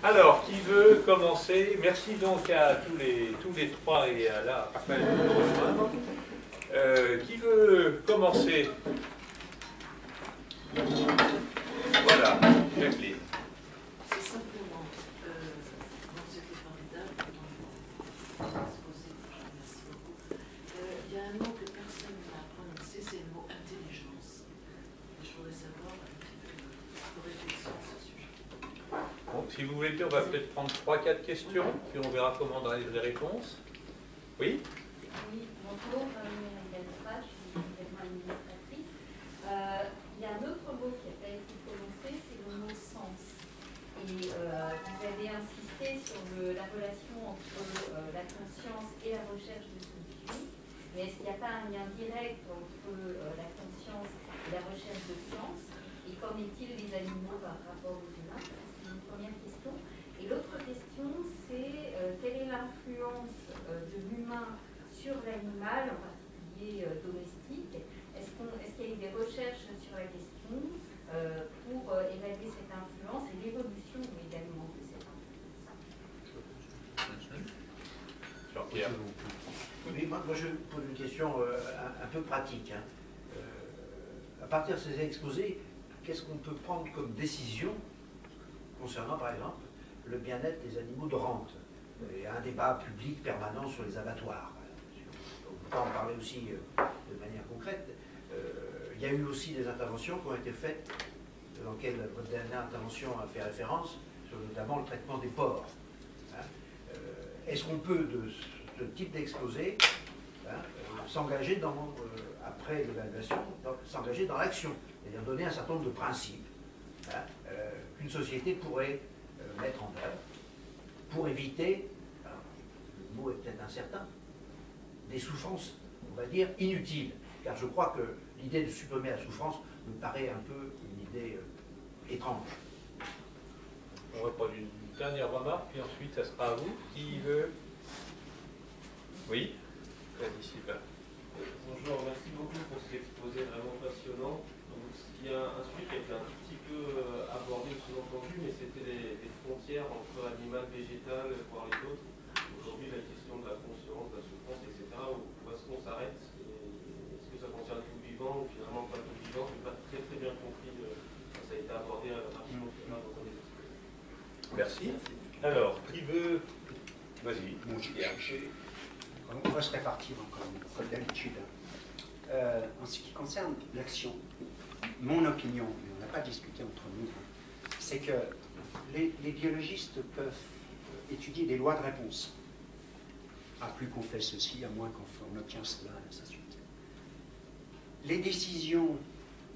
Alors, qui veut commencer? Merci donc à tous les trois et à la Raphaël de nous rejoindre. Qui veut commencer? Voilà, Jacqueline. C'est simplement, c'était formidable, exposé, merci beaucoup. Il y a un mot que personne n'a prononcé, c'est le mot intelligence. Et je voudrais savoir un petit peu de réflexion sur ce sujet. Bon, si vous voulez bien, on va peut-être prendre 3-4 questions, puis on verra comment donner les réponses. Oui? Oui, bonjour, Muriel Fra, je suis également administratrice. Il y a un autre mot qui n'a pas été prononcé, c'est le mot sens. Et vous avez insisté sur la relation entre la conscience et la recherche de solutions. Mais est-ce qu'il n'y a pas un lien direct entre la conscience et la recherche de sens? Et qu'en est-il des animaux par rapport aux humains? C'est une première question. Et l'autre question, c'est quelle est l'influence de l'humain sur l'animal, en particulier domestique? Est-ce qu'il y a eu des recherches sur la question pour évaluer cette influence et l'évolution également de cette influence? Jean-Pierre. Oui, moi je pose une question un peu pratique. À partir de ces exposés, qu'est-ce qu'on peut prendre comme décision concernant, par exemple, le bien-être des animaux de rente? Il y a un débat public permanent sur les abattoirs. On peut en parler aussi de manière concrète. Il y a eu aussi des interventions qui ont été faites, dans lesquelles votre dernière intervention a fait référence, sur notamment le traitement des porcs. Est-ce qu'on peut, de ce type d'exposé, s'engager après l'évaluation, s'engager dans l'action, c'est-à-dire donner un certain nombre de principes qu'une société pourrait mettre en œuvre pour éviter, alors, le mot est peut-être incertain, des souffrances, on va dire, inutiles. Car je crois que l'idée de supprimer la souffrance me paraît un peu une idée étrange. On va prendre une dernière remarque, puis ensuite, ça sera à vous. Qui veut? Oui, ici, là. Bonjour, merci beaucoup pour cet exposé vraiment passionnant. Donc, il y a un sujet qui a été un petit peu abordé ou sous-entendu, mais c'était les frontières entre animal, végétal, voire les autres. Aujourd'hui, la question de la conscience, de la souffrance, etc., où est-ce qu'on s'arrête? Est-ce que ça concerne tout vivant ou finalement pas tout vivant? Je n'ai pas très bien compris. Ça a été abordé rapidement dans les exposés. Merci. Alors, qui veut? Vas-y. Bon, on va se répartir encore comme d'habitude. En ce qui concerne l'action, mon opinion, mais on n'a pas discuté entre nous, c'est que les biologistes peuvent étudier des lois de réponse. À plus qu'on fait ceci, à moins qu'on obtient cela, et ainsi de suite. Les décisions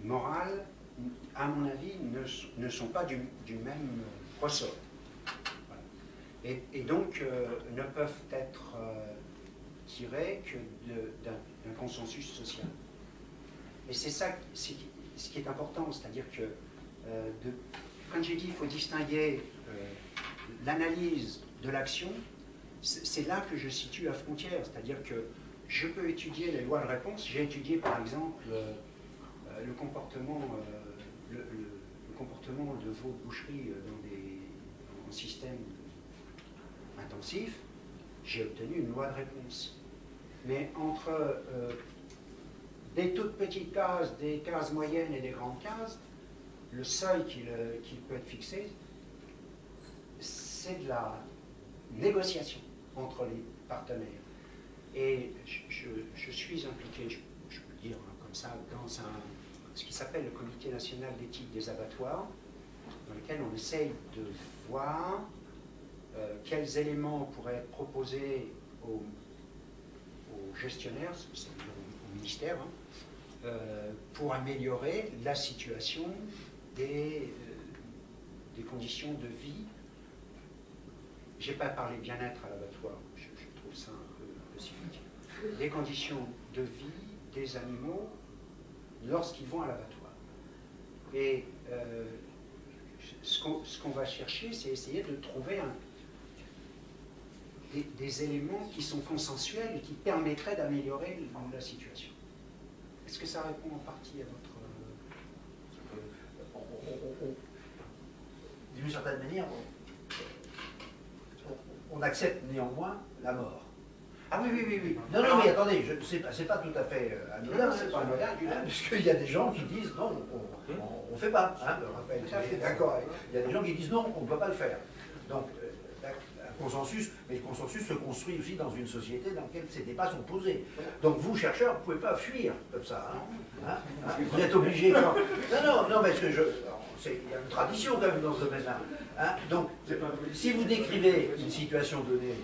morales, à mon avis, ne sont pas du même ressort. Voilà. Et donc ne peuvent être tirées que d'un consensus social. Et c'est ça ce qui est important, c'est-à-dire que, quand j'ai dit qu'il faut distinguer l'analyse de l'action, c'est là que je situe la frontière, c'est-à-dire que je peux étudier les lois de réponse. J'ai étudié par exemple le comportement de vos boucheries en système intensif. J'ai obtenu une loi de réponse. Mais entre des toutes petites cases, des cases moyennes et des grandes cases, le seuil qui peut être fixé, c'est de la négociation entre les partenaires. Et je suis impliqué, je peux le dire comme ça, dans ce qui s'appelle le Comité national d'éthique des abattoirs, dans lequel on essaye de voir quels éléments pourraient être proposés aux gestionnaires, c'est-à-dire au ministère, pour améliorer la situation des conditions de vie. Je n'ai pas parlé bien-être à l'abattoir, je trouve ça un peu cynique. Des conditions de vie des animaux lorsqu'ils vont à l'abattoir. Et ce qu'on va chercher, c'est essayer de trouver des éléments qui sont consensuels et qui permettraient d'améliorer la situation. Est-ce que ça répond en partie à votre... D'une certaine manière, on accepte néanmoins la mort. Ah oui, oui, oui, oui. Non, non, mais attendez, c'est pas tout à fait anodin, C'est pas anodin du tout. puisqu'il y a des gens qui disent non, on ne fait pas. Hein, Raphaël, Tout à fait. d'accord. Il y a des gens qui disent non, on ne doit pas le faire. Donc, un consensus, mais le consensus se construit aussi dans une société dans laquelle ces débats sont posés. Donc, vous, chercheurs, vous ne pouvez pas fuir comme ça. Vous êtes obligés. Non, non, parce que il y a une tradition quand même dans ce domaine-là. Hein. Donc, si vous décrivez une situation donnée,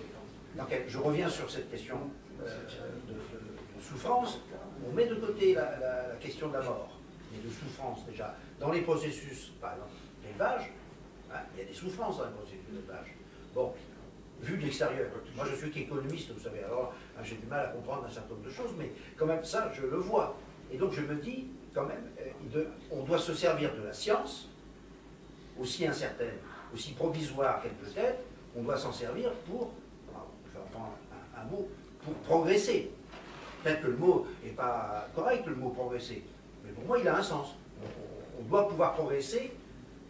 dans laquelle, je reviens sur cette question de souffrance, on met de côté la question de la mort, mais de souffrance déjà. Dans les processus, par exemple, d'élevage, il y a des souffrances dans les processus d'élevage. Bon, vu de l'extérieur, moi je suis qu'économiste, vous savez, alors j'ai du mal à comprendre un certain nombre de choses, mais quand même ça, je le vois. Et donc je me dis, quand même, on doit se servir de la science, aussi incertaine, aussi provisoire qu'elle peut être, on doit s'en servir pour, je vais reprendre un mot, pour progresser. Peut-être que le mot n'est pas correct, le mot progresser, mais pour moi il a un sens. On doit pouvoir progresser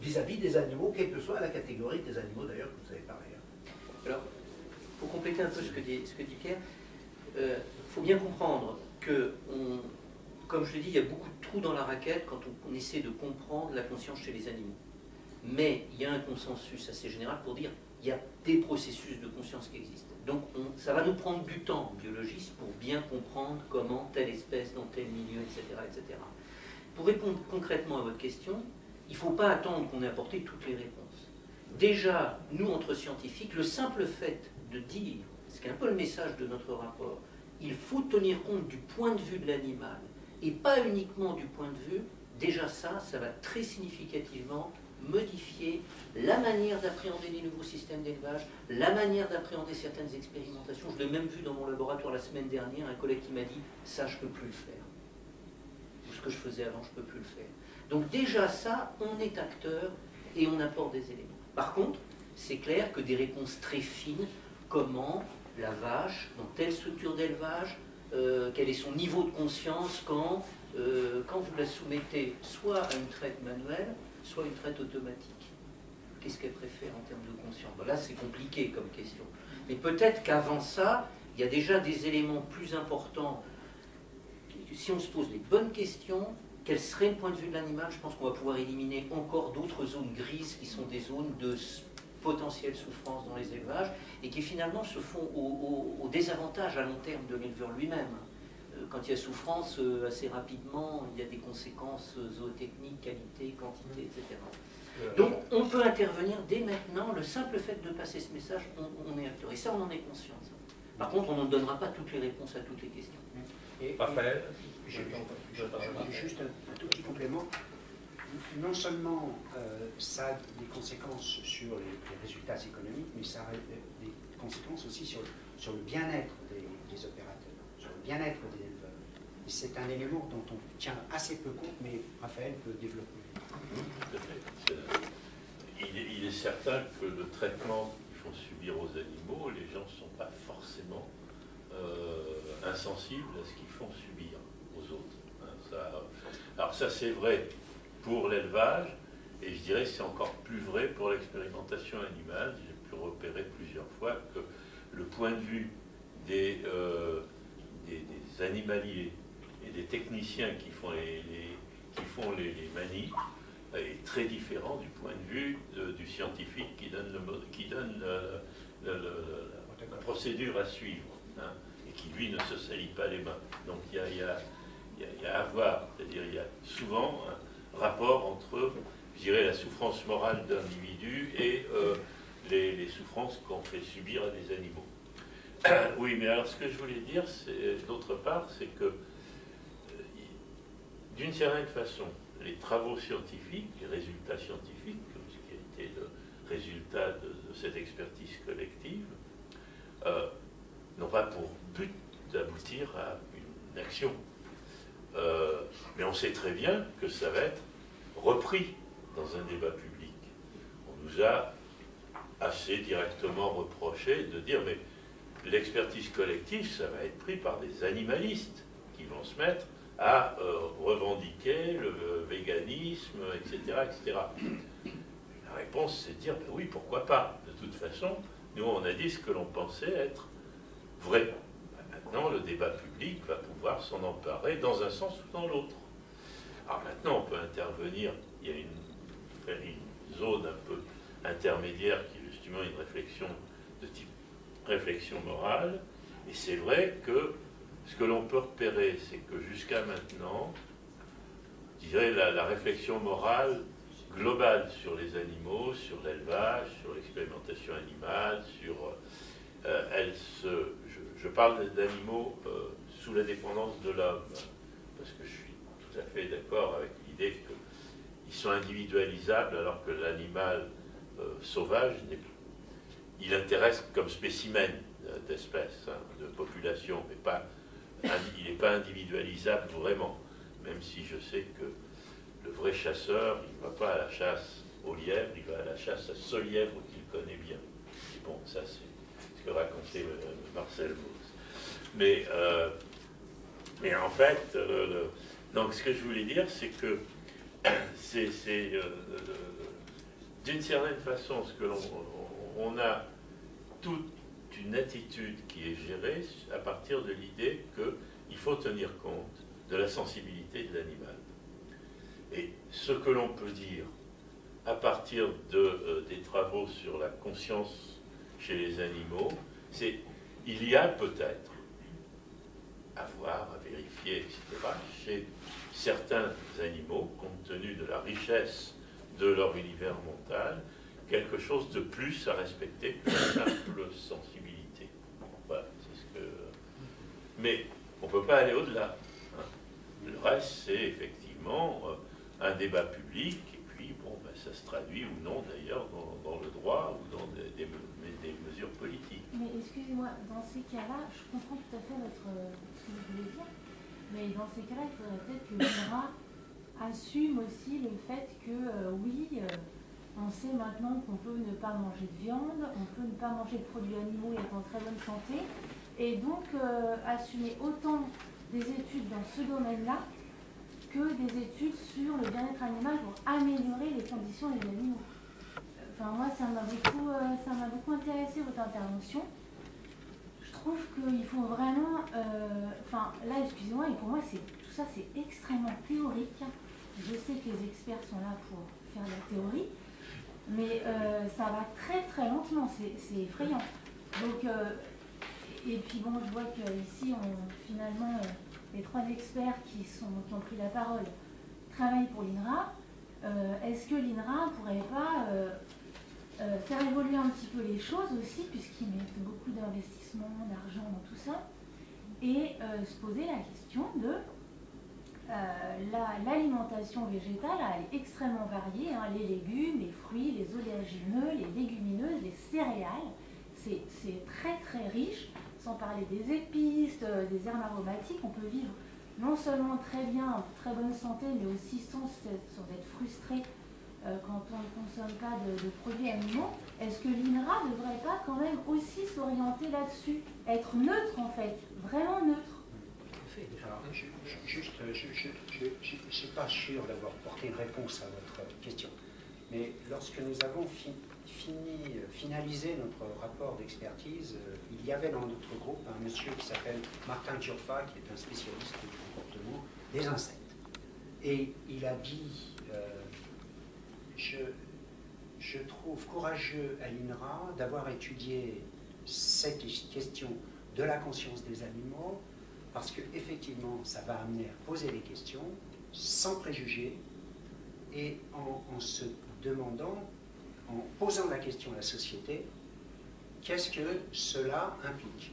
vis-à-vis des animaux, quelle que soit la catégorie des animaux d'ailleurs que vous avez parlé. Alors, pour compléter un peu ce que dit Pierre, il faut bien comprendre que, comme je l'ai dit, il y a beaucoup de trous dans la raquette quand on essaie de comprendre la conscience chez les animaux. Mais il y a un consensus assez général pour dire qu'il y a des processus de conscience qui existent. Donc ça va nous prendre du temps, biologistes, pour bien comprendre comment telle espèce, dans tel milieu, etc. etc. Pour répondre concrètement à votre question, il ne faut pas attendre qu'on ait apporté toutes les réponses. Déjà, nous, entre scientifiques, le simple fait de dire, ce qui est un peu le message de notre rapport, il faut tenir compte du point de vue de l'animal, et pas uniquement du point de vue, déjà ça va très significativement modifier la manière d'appréhender les nouveaux systèmes d'élevage, la manière d'appréhender certaines expérimentations. Je l'ai même vu dans mon laboratoire la semaine dernière, un collègue qui m'a dit « ça, je ne peux plus le faire ». Ou ce que je faisais avant, je ne peux plus le faire. Donc déjà ça, on est acteur et on apporte des éléments. Par contre, c'est clair que des réponses très fines, comment la vache, dans telle structure d'élevage, quel est son niveau de conscience quand vous la soumettez soit à une traite manuelle, soit à une traite automatique. Qu'est-ce qu'elle préfère en termes de conscience? Ben là, c'est compliqué comme question. Mais peut-être qu'avant ça, il y a déjà des éléments plus importants. Si on se pose les bonnes questions, quel serait le point de vue de l'animal? Je pense qu'on va pouvoir éliminer encore d'autres zones grises qui sont des zones de potentielle souffrance dans les élevages et qui finalement se font au désavantage à long terme de l'éleveur lui-même. Quand il y a souffrance, assez rapidement, il y a des conséquences zootechniques, qualité, quantité, etc. Donc on peut intervenir dès maintenant, le simple fait de passer ce message, on est acteur. Et ça, on en est conscient. Ça. Par contre, on ne donnera pas toutes les réponses à toutes les questions. Raphaël, juste un tout petit complément. Non seulement ça a des conséquences sur les résultats économiques, mais ça a des conséquences aussi sur le bien-être des opérateurs, sur le bien-être des éleveurs. Et c'est un élément dont on tient assez peu compte, mais Raphaël peut développer. Il est certain que le traitement qu'ils font subir aux animaux, les gens ne sont pas forcément insensibles à ce qu'ils font subir aux autres. Alors ça c'est vrai pour l'élevage, et je dirais que c'est encore plus vrai pour l'expérimentation animale. J'ai pu repérer plusieurs fois que le point de vue des animaliers et des techniciens qui font les manies est très différent du point de vue du scientifique qui donne la procédure à suivre, hein, et qui lui ne se salit pas les mains. Donc il y a à voir, c'est-à-dire il y a souvent un rapport entre, je dirais, la souffrance morale d'individus et les souffrances qu'on fait subir à des animaux. Oui, mais alors ce que je voulais dire, d'autre part, c'est que d'une certaine façon, les travaux scientifiques, les résultats scientifiques, comme ce qui a été le résultat de cette expertise collective, n'ont pas pour but d'aboutir à une action. Mais on sait très bien que ça va être repris dans un débat public. On nous a assez directement reproché de dire mais l'expertise collective, ça va être pris par des animalistes qui vont se mettre à revendiquer le véganisme, etc., etc. La réponse, c'est de dire, ben oui, pourquoi pas. De toute façon, Nous, on a dit ce que l'on pensait être vrai. Maintenant, le débat public va pouvoir s'en emparer dans un sens ou dans l'autre. Alors maintenant, on peut intervenir. Il y a une zone un peu intermédiaire qui est justement une réflexion de type réflexion morale. Et c'est vrai que ce que l'on peut repérer, c'est que jusqu'à maintenant, je dirais la réflexion morale globale sur les animaux, sur l'élevage, sur l'expérimentation animale, sur je parle d'animaux sous la dépendance de l'homme, parce que je suis tout à fait d'accord avec l'idée qu'ils sont individualisables alors que l'animal sauvage, il intéresse comme spécimen d'espèce, hein, de population, mais pas, il n'est pas individualisable vraiment, même si je sais que le vrai chasseur, il ne va pas à la chasse au lièvre, il va à la chasse à ce lièvre qu'il connaît bien. Et bon, ça c'est ce que racontait Marcel Mauss. Mais en fait, donc ce que je voulais dire, c'est que d'une certaine façon, ce que on a toute une attitude qui est gérée à partir de l'idée qu'il faut tenir compte de la sensibilité de l'animal. Et ce que l'on peut dire à partir des travaux sur la conscience chez les animaux, c'est il y a peut-être à voir, à vérifier, etc., chez certains animaux, compte tenu de la richesse de leur univers mental, quelque chose de plus à respecter que la simple sensibilité. Voilà, c'est ce que... Mais on ne peut pas aller au-delà. Hein. Le reste, c'est effectivement un débat public, et puis, bon, ben, ça se traduit ou non, d'ailleurs, dans le droit ou dans des mesures politiques. Mais excusez-moi, dans ces cas-là, je comprends tout à fait ce que vous voulez dire, mais dans ces cas-là, il faudrait peut-être que l'INRA assume aussi le fait que, oui, on sait maintenant qu'on peut ne pas manger de viande, on peut ne pas manger de produits animaux et être en très bonne santé, et donc assumer autant des études dans ce domaine-là que des études sur le bien-être animal pour améliorer les conditions des animaux. Enfin, moi, ça m'a beaucoup intéressé votre intervention. Je trouve qu'il faut vraiment... Enfin, là, excusez-moi, et pour moi, tout ça, c'est extrêmement théorique. Je sais que les experts sont là pour faire de la théorie, mais ça va très très lentement, c'est effrayant. Donc, et puis bon, je vois qu'ici, finalement, les trois experts qui ont pris la parole travaillent pour l'INRA. Est-ce que l'INRA ne pourrait pas faire évoluer un petit peu les choses aussi, puisqu'ils mettent beaucoup d'investissement, d'argent dans tout ça, et se poser la question de l'alimentation végétale, elle est extrêmement variée, hein, les légumes, les fruits, les oléagineux, les légumineuses, les céréales, c'est très très riche, sans parler des épices, des herbes aromatiques. On peut vivre non seulement très bien, en très bonne santé, mais aussi sans être frustré quand on ne consomme pas de produits animaux. Est-ce que l'INRA ne devrait pas quand même aussi s'orienter là-dessus, être neutre en fait, vraiment neutre? Alors, je ne suis pas sûr d'avoir porté une réponse à votre question, mais lorsque nous avons finalisé notre rapport d'expertise, il y avait dans notre groupe un monsieur qui s'appelle Martin Turfa, qui est un spécialiste du comportement des insectes. Et il a dit, je trouve courageux à l'INRA d'avoir étudié cette question de la conscience des animaux, parce qu'effectivement, ça va amener à poser les questions sans préjugés et en se demandant, en posant la question à la société, qu'est-ce que cela implique?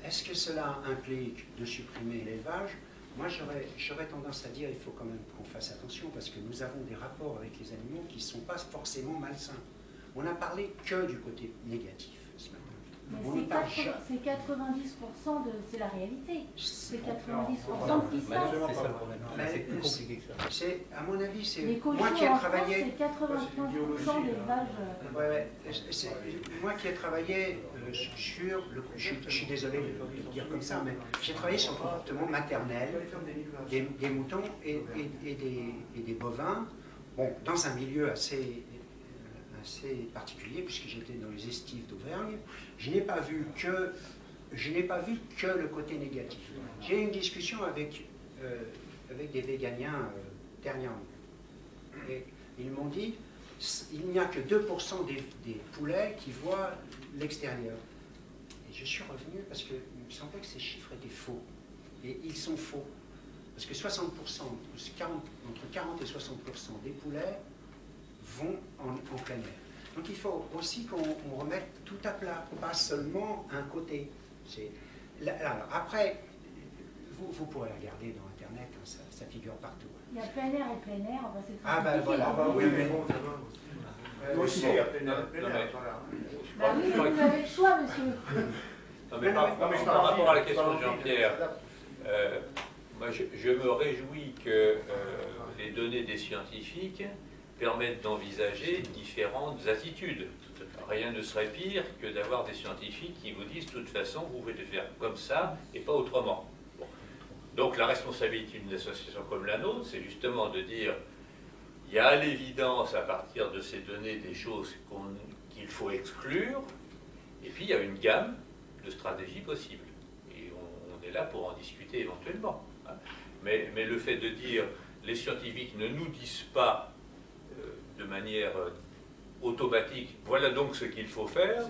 Est-ce que cela implique de supprimer l'élevage? Moi, j'aurais tendance à dire qu'il faut quand même qu'on fasse attention, parce que nous avons des rapports avec les animaux qui ne sont pas forcément malsains. On n'a parlé que du côté négatif ce matin. Mais c'est 90%, c'est la réalité. C'est 90% de qui se passe. C'est ça le problème. C'est plus compliqué que ça. C'est, à mon avis, c'est les cochons, moi qui ai en travaillé. France, c'est 95% d'élevage. Moi qui ai travaillé sur je suis désolé de le dire comme ça, mais j'ai travaillé sur le comportement maternel des moutons et des bovins. Bon, dans un milieu assez assez particulier puisque j'étais dans les estives d'Auvergne. Je n'ai pas vu que le côté négatif. J'ai eu une discussion avec des véganiens dernièrement. Et ils m'ont dit il n'y a que 2% des poulets qui voient l'extérieur. Et je suis revenu parce qu'il me semblait que ces chiffres étaient faux. Et ils sont faux. Parce que 60%, entre 40 et 60% des poulets vont en plein air. Donc il faut aussi qu'on remette tout à plat, pas seulement un côté. Alors, après, vous pourrez regarder dans Internet, hein, ça figure partout. Il y a plein air et plein air, c'est très ah ben compliqué. voilà, oui, mais bon, Nous aussi, il y a plein Bah oui, mais vous avez le choix, monsieur. Non, mais par rapport à la question de Jean-Pierre, moi je me réjouis que les données des scientifiques permettent d'envisager différentes attitudes. Rien ne serait pire que d'avoir des scientifiques qui vous disent de toute façon vous pouvez le faire comme ça et pas autrement. Bon. Donc la responsabilité d'une association comme la nôtre, c'est justement de dire il y a à l'évidence à partir de ces données des choses qu'il faut exclure, et puis il y a une gamme de stratégies possibles. Et on est là pour en discuter éventuellement. Hein. Mais le fait de dire les scientifiques ne nous disent pas de manière automatique, voilà donc ce qu'il faut faire,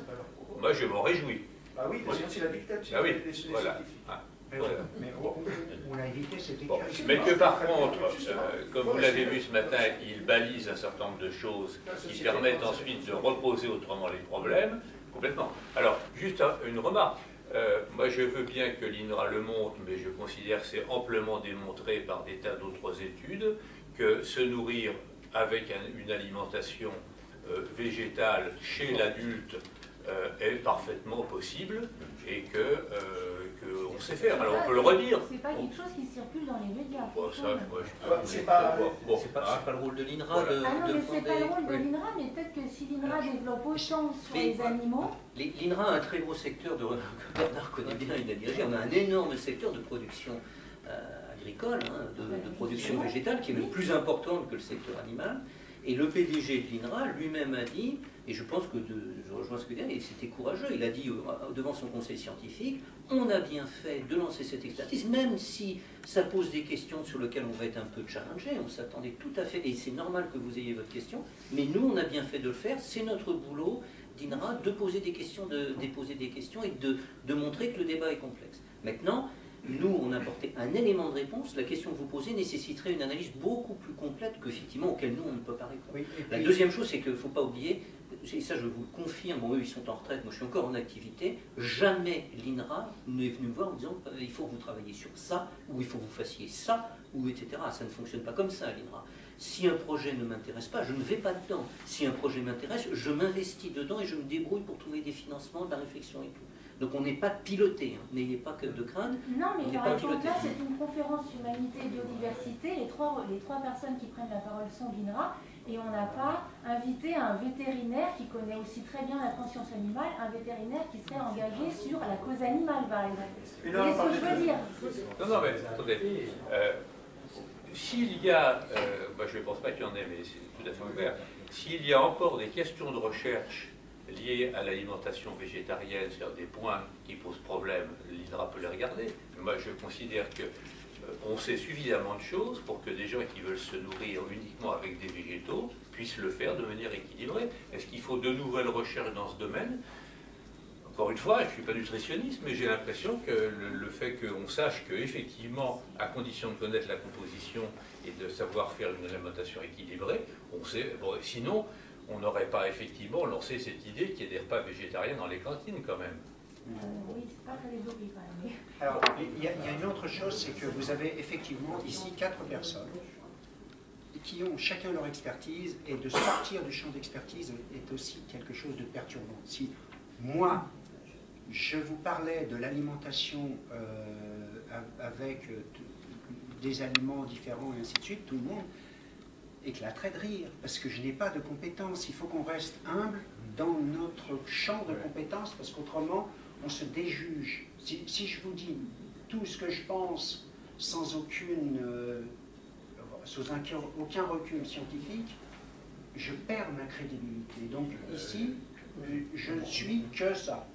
moi je m'en réjouis. Ah oui, c'est la dictature. Ah oui, des voilà. scientifiques. Ah, Mais, voilà. mais on a évité cette Bon. écueil. Mais que par contre, comme vous l'avez vu ce matin, il balise un certain nombre de choses qui permettent ensuite de reposer autrement les problèmes, complètement. Alors, juste une remarque. Moi, je veux bien que l'INRA le montre, mais je considère que c'est amplement démontré par des tas d'autres études que se nourrir avec une alimentation végétale chez l'adulte est parfaitement possible et qu'on sait faire. Alors on peut le redire. C'est pas quelque chose qui circule dans les médias. Bon, ça, C'est pas C'est pas le rôle de l'INRA Voilà. de Ah non, mais c'est pas le rôle de oui. l'INRA, mais peut-être que si l'INRA développe autant sur Mais- les animaux, L'INRA a un très gros secteur que Bernard connaît bien, il a dirigé. On a un énorme secteur de production agricole, hein, de production végétale, qui est le plus important que le secteur animal. Et le PDG de l'INRA lui-même a dit, et je pense que je rejoins ce que dit, et c'était courageux, il a dit devant son conseil scientifique, on a bien fait de lancer cette expertise, même si ça pose des questions sur lesquelles on va être un peu challengé, on s'attendait tout à fait, et c'est normal que vous ayez votre question, mais nous on a bien fait de le faire, c'est notre boulot d'INRA de poser des questions, de déposer des questions et de montrer que le débat est complexe. Maintenant, nous, on a apporté un élément de réponse. La question que vous posez nécessiterait une analyse beaucoup plus complète qu'effectivement auquel nous, on ne peut pas répondre. Oui, La deuxième chose, c'est qu'il ne faut pas oublier, et ça je vous le confirme, bon, eux ils sont en retraite, moi je suis encore en activité, jamais l'INRA n'est venu me voir en disant il faut que vous travailliez sur ça, ou il faut que vous fassiez ça, ou etc. Ça ne fonctionne pas comme ça, l'INRA. Si un projet ne m'intéresse pas, je ne vais pas dedans. Si un projet m'intéresse, je m'investis dedans et je me débrouille pour trouver des financements, de la réflexion et tout. Donc on n'est pas piloté, hein. N'ayez pas que de crainte. non, mais On n'est par pas exemple, piloté. là, c'est une conférence humanité et biodiversité. Les trois personnes qui prennent la parole sont d'INRA. Et on n'a pas invité un vétérinaire qui connaît aussi très bien la conscience animale, un vétérinaire qui serait engagé sur la cause animale, par exemple. Vous voyez ce que je veux dire? Non, mais attendez. S'il y a, moi je ne pense pas qu'il y en ait, mais c'est tout à fait ouvert, s'il y a encore des questions de recherche liées à l'alimentation végétarienne, c'est-à-dire des points qui posent problème, l'INRA peut les regarder. Mais moi je considère que on sait suffisamment de choses pour que des gens qui veulent se nourrir uniquement avec des végétaux puissent le faire de manière équilibrée. Est-ce qu'il faut de nouvelles recherches dans ce domaine? Encore une fois, je ne suis pas nutritionniste, mais j'ai l'impression que le fait qu'on sache qu'effectivement, à condition de connaître la composition et de savoir faire une alimentation équilibrée, on sait. Bon, sinon, on n'aurait pas effectivement lancé cette idée qu'il y ait des repas végétariens dans les cantines quand même. Oui, c'est pas très développé quand même. Alors, il y a une autre chose, c'est que vous avez effectivement ici 4 personnes qui ont chacun leur expertise, et de sortir du champ d'expertise est aussi quelque chose de perturbant. Si moi, je vous parlais de l'alimentation avec des aliments différents et ainsi de suite, tout le monde éclaterait de rire, parce que je n'ai pas de compétences. Il faut qu'on reste humble dans notre champ de compétences, parce qu'autrement, on se déjuge. Si je vous dis tout ce que je pense sans aucun recul scientifique, je perds ma crédibilité. Donc ici, je ne suis que ça.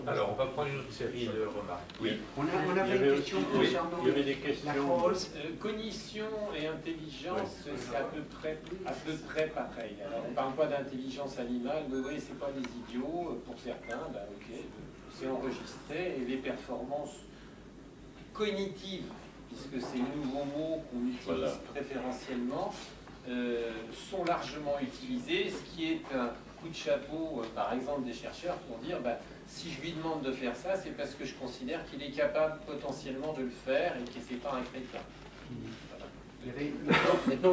Alors, on va prendre une autre série de remarques. Oui. On avait une question concernant il y avait des questions. la cause. Cognition et intelligence, c'est à peu près pareil. Alors, on ne parle pas d'intelligence animale, mais oui, c'est pas des idiots, pour certains, ben, ok, c'est enregistré, et les performances cognitives, puisque c'est le nouveau mot qu'on utilise préférentiellement, sont largement utilisées, ce qui est un coup de chapeau, par exemple, des chercheurs pour dire, ben, si je lui demande de faire ça, c'est parce que je considère qu'il est capable potentiellement de le faire et que c'est pas un crétin. Maintenant,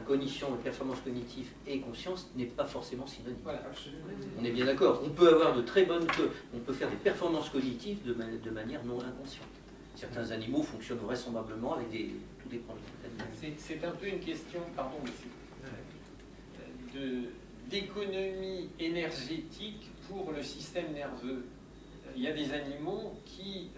cognition, performance cognitive et conscience n'est pas forcément synonyme. Voilà, absolument. On est bien d'accord. On peut avoir de très bonnes, on peut faire des performances cognitives de manière non inconsciente. Certains animaux fonctionnent vraisemblablement avec tous des problèmes. C'est un peu une question, pardon monsieur, d'économie énergétique pour le système nerveux. Il y a des animaux qui,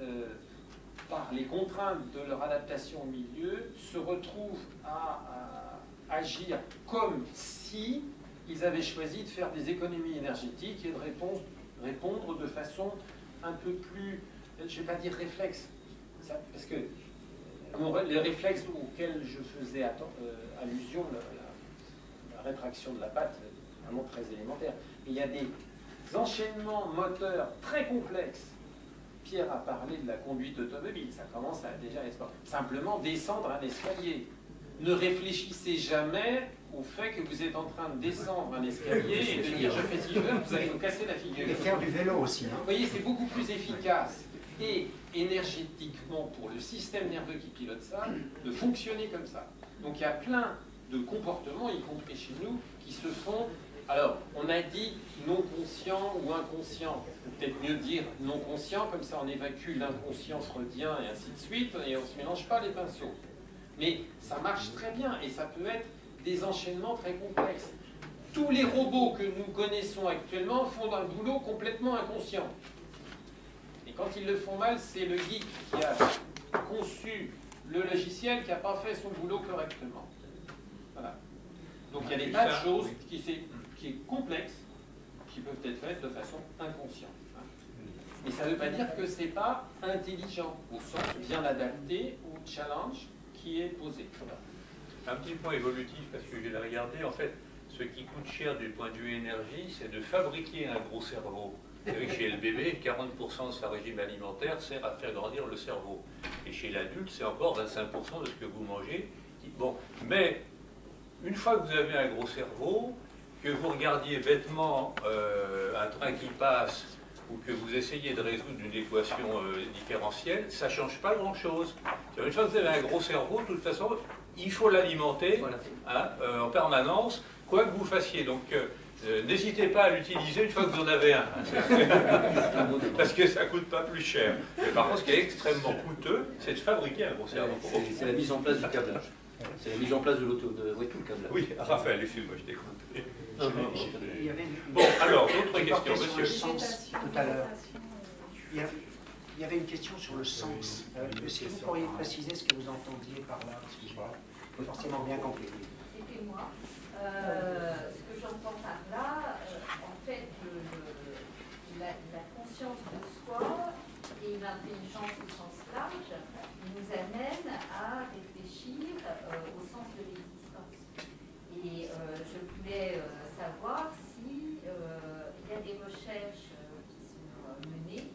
par les contraintes de leur adaptation au milieu, se retrouvent à agir comme si ils avaient choisi de faire des économies énergétiques et de répondre de façon un peu plus, je ne vais pas dire réflexe, parce que les réflexes auxquels je faisais allusion, la rétraction de la patte, vraiment très élémentaire. Mais il y a des enchaînements moteurs très complexes. Pierre a parlé de la conduite automobile, ça commence à déjà être simplement descendre un escalier. Ne réfléchissez jamais au fait que vous êtes en train de descendre un escalier et de dire je fais si je veux, vous allez vous casser la figure. Et faire du vélo aussi. Hein. Vous voyez, c'est beaucoup plus efficace et énergétiquement pour le système nerveux qui pilote ça, de fonctionner comme ça. Donc il y a plein de comportements, y compris chez nous, qui se font. Alors, on a dit non conscient ou inconscient. Peut-être mieux dire non conscient, comme ça on évacue l'inconscient freudien et ainsi de suite, et on ne se mélange pas les pinceaux. Mais ça marche très bien, et ça peut être des enchaînements très complexes. Tous les robots que nous connaissons actuellement font un boulot complètement inconscient. Et quand ils le font mal, c'est le geek qui a conçu le logiciel qui n'a pas fait son boulot correctement. Voilà. Donc il y a des tas de choses qui est complexe, qui peuvent être faites de façon inconsciente. Mais ça ne veut pas dire que ce n'est pas intelligent, au sens bien adapté au challenge qui est posé. Un petit point évolutif, parce que je l'ai regardé, en fait, ce qui coûte cher du point de vue énergie, c'est de fabriquer un gros cerveau. Vous savez que chez le bébé, 40% de sa régime alimentaire sert à faire grandir le cerveau. Et chez l'adulte, c'est encore 25% de ce que vous mangez. Bon, mais une fois que vous avez un gros cerveau, que vous regardiez bêtement un train qui passe ou que vous essayez de résoudre une équation différentielle, ça ne change pas grand-chose. Une fois que vous avez un gros cerveau, de toute façon, il faut l'alimenter en permanence, quoi que vous fassiez. Donc, n'hésitez pas à l'utiliser une fois que vous en avez un. Parce que ça ne coûte pas plus cher. Mais par contre, ce qui est extrêmement coûteux, c'est de fabriquer un gros cerveau. C'est la mise en place du câblage. C'est la mise en place de tout le câblage. Oui, Raphaël, excuse-moi, je t'ai coupé. Bon, alors, d'autres questions, monsieur. Le sens, tout à l'heure. Il y avait une question sur le sens. Est-ce que vous pourriez préciser ce que vous entendiez par là? Parce que je n'ai pas forcément bien compris. C'était moi. Ce que j'entends par là, en fait, la conscience de soi et l'intelligence au sens large nous amènent à réfléchir au sens de l'existence. Et je voulais savoir si il y a des recherches qui sont menées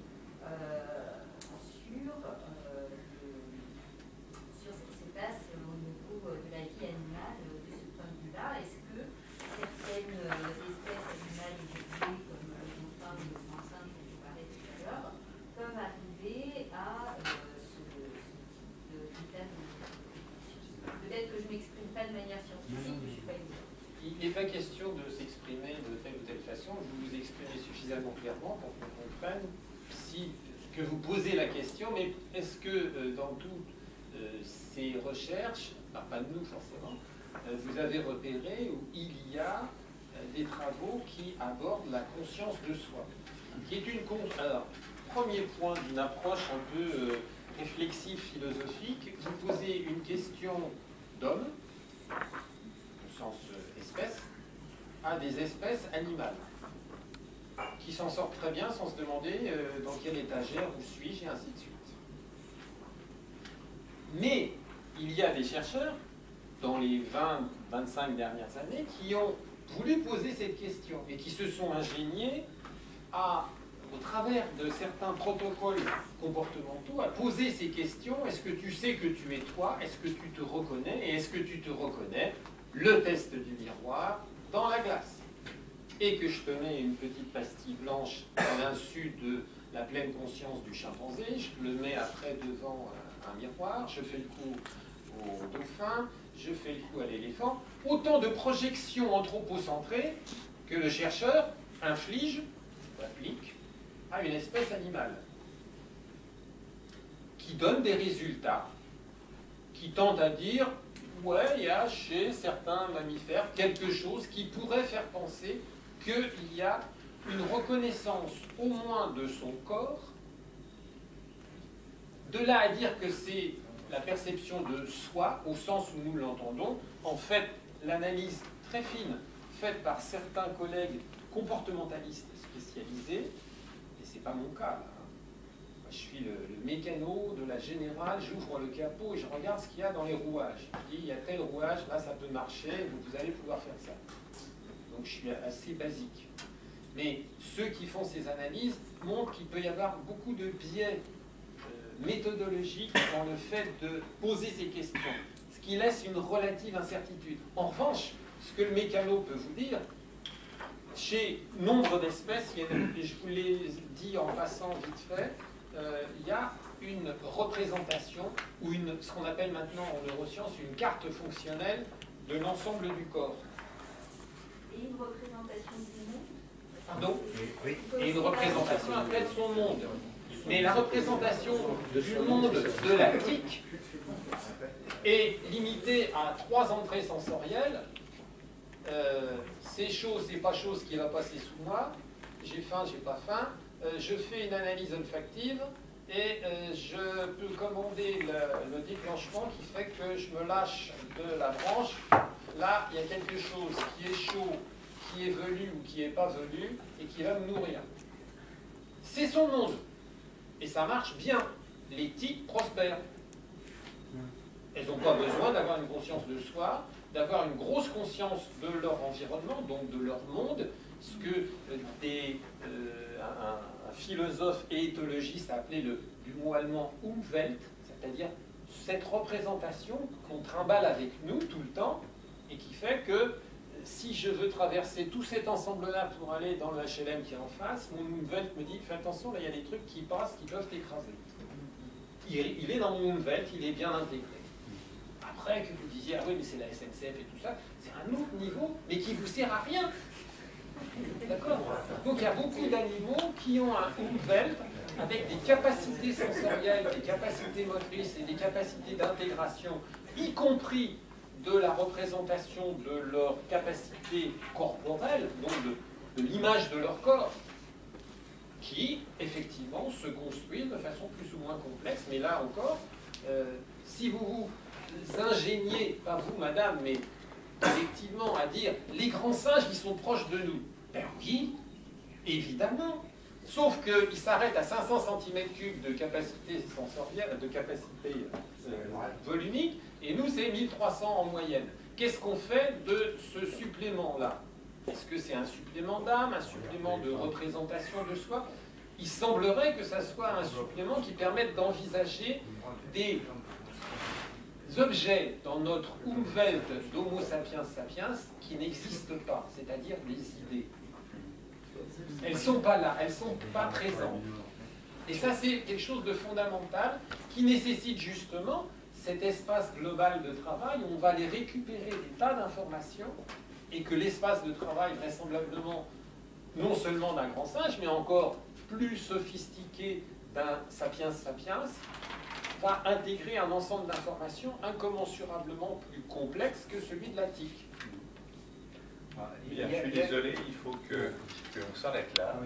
sur ce qui se passe au niveau de la vie animale de ce point de vue-là. Est-ce que certaines espèces animales évoluées, comme le dauphin ou le grand-singe dont je parlais tout à l'heure, peuvent arriver à ce type d'état de conscience? Peut-être que je ne m'exprime pas de manière scientifique, je ne suis pas évidente. Il n'est pas question de s'exprimer de telle ou telle façon. Vous vous exprimez suffisamment clairement pour qu'on comprenne que vous posez la question, mais est-ce que dans toutes ces recherches, pas de nous forcément, vous avez repéré où il y a des travaux qui abordent la conscience de soi, qui est alors, premier point d'une approche un peu réflexive, philosophique, vous posez une question d'homme, au sens espèce, à des espèces animales, qui s'en sortent très bien sans se demander dans quelle étagère où suis-je, et ainsi de suite. Mais il y a des chercheurs, dans les 20-25 dernières années, qui ont voulu poser cette question et qui se sont ingéniés au travers de certains protocoles comportementaux, à poser ces questions. Est-ce que tu sais que tu es toi? Est-ce que tu te reconnais? Et est-ce que tu te reconnais? Le test du miroir dans la glace. Et que je te mets une petite pastille blanche à l'insu de la pleine conscience du chimpanzé, je le mets après devant un miroir, je fais le coup au dauphin, je fais le coup à l'éléphant. Autant de projections anthropocentrées que le chercheur inflige ou applique à une espèce animale, qui donne des résultats, qui tente à dire ouais, il y a chez certains mammifères quelque chose qui pourrait faire penser qu'il y a une reconnaissance au moins de son corps. De là à dire que c'est la perception de soi, au sens où nous l'entendons, en fait, l'analyse très fine faite par certains collègues comportementalistes spécialisés, et c'est pas mon cas, là. Moi, je suis le mécano de la générale, j'ouvre le capot et je regarde ce qu'il y a dans les rouages. Je dis, il y a tel rouage, là ça peut marcher, vous allez pouvoir faire ça. Donc je suis assez basique. Mais ceux qui font ces analyses montrent qu'il peut y avoir beaucoup de biais méthodologiques dans le fait de poser ces questions, ce qui laisse une relative incertitude. En revanche, ce que le mécano peut vous dire, chez nombre d'espèces, et je vous l'ai dit en passant vite fait, il y a une représentation, ou ce qu'on appelle maintenant en neurosciences une carte fonctionnelle de l'ensemble du corps. Et une représentation du monde. Pardon? Et une représentation après de son monde. Mais la représentation du monde de la tique est limitée à 3 entrées sensorielles. C'est chaud, c'est pas chaud, ce qui va passer sous moi. J'ai faim, j'ai pas faim. Je fais une analyse olfactive et je peux commander le déclenchement qui fait que je me lâche de la branche. Là, il y a quelque chose qui est chaud, qui est velu ou qui n'est pas velu et qui va me nourrir. C'est son monde. Et ça marche bien. Les tiques prospèrent. Elles n'ont pas besoin d'avoir une conscience de soi, d'avoir une grosse conscience de leur environnement, donc de leur monde, ce que un philosophe et éthologiste a appelé du mot allemand Umwelt, c'est-à-dire cette représentation qu'on trimballe avec nous tout le temps, et qui fait que si je veux traverser tout cet ensemble-là pour aller dans le HLM qui est en face, mon Umwelt me dit fais attention, là il y a des trucs qui passent, qui peuvent t'écraser. Il est dans mon Umwelt, il est bien intégré. Après, que vous disiez, ah oui, mais c'est la SNCF et tout ça, c'est un autre niveau, mais qui ne vous sert à rien. D'accord? Donc il y a beaucoup d'animaux qui ont un Umwelt avec des capacités sensorielles, des capacités motrices et des capacités d'intégration, y compris de la représentation de leur capacité corporelle, donc de l'image de leur corps, qui, effectivement, se construisent de façon plus ou moins complexe. Mais là encore, si vous vous ingéniez, pas vous, madame, mais collectivement, à dire « les grands singes, ils sont proches de nous », ben oui, évidemment. Sauf qu'ils s'arrêtent à 500 cm3 de capacité sensorielle, de capacité volumique, et nous, c'est 1300 en moyenne. Qu'est-ce qu'on fait de ce supplément-là? Est-ce que c'est un supplément d'âme, un supplément de représentation de soi? Il semblerait que ça soit un supplément qui permette d'envisager des objets dans notre Umwelt d'Homo sapiens sapiens qui n'existent pas, c'est-à-dire des idées. Elles ne sont pas là, elles ne sont pas présentes. Et ça, c'est quelque chose de fondamental qui nécessite justement cet espace global de travail où on va aller récupérer des tas d'informations et que l'espace de travail, vraisemblablement, non seulement d'un grand singe, mais encore plus sophistiqué d'un sapiens sapiens, va intégrer un ensemble d'informations incommensurablement plus complexe que celui de la tique. Je suis désolé, il faut qu'on s'arrête là.